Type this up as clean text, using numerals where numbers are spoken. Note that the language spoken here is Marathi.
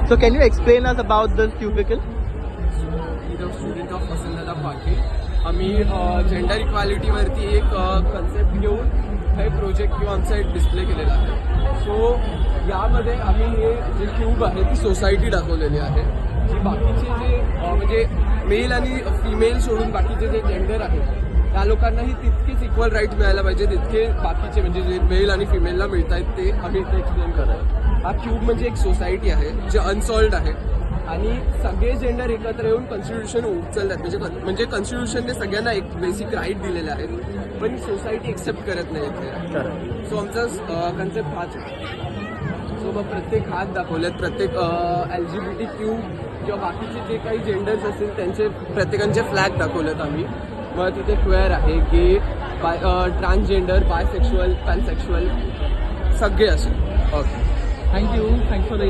So can you explain us about this cubicle? Student of Vasantdada Patil. आम्ही जेंडर इक्वालिटीवरती एक कन्सेप्ट घेऊन हे प्रोजेक्ट किंवा आमचा एक डिस्प्ले केलेला आहे. सो यामध्ये आम्ही हे जे क्यूब आहे ती सोसायटी दाखवलेली आहे, की बाकीचे जे म्हणजे मेल आणि फिमेल सोडून बाकीचे जे जेंडर आहेत त्या लोकांनाही तितकेच इक्वल राईट मिळायला पाहिजे तितके बाकीचे म्हणजे जे मेल आणि फिमेलला मिळत आहेत ते आम्ही इथे एक्सप्लेन करतो. हा क्यूब म्हणजे एक सोसायटी आहे जे अनसॉल्ड आहे आणि सगळे जेंडर एकत्र येऊन कॉन्स्टिट्यूशन उचलतात. म्हणजे कॉन्स्टिट्यूशनने सगळ्यांना एक बेसिक राईट दिलेले आहेत, पण सोसायटी एक्सेप्ट करत नाही इथे. सो आमचा कन्सेप्ट हाच आहे. सो मग प्रत्येक हात दाखवलेत, प्रत्येक LGBTQ किंवा बाकीचे जे काही जेंडर्स असतील त्यांचे प्रत्येकांचे फ्लॅग दाखवलेत आम्ही. मग तिथे क्वेअर आहे, गे, ट्रान्सजेंडर, बायसेक्शुअल, पॅनसेक्शुअल सगळे असे. Okay, Thank you. Thanks for the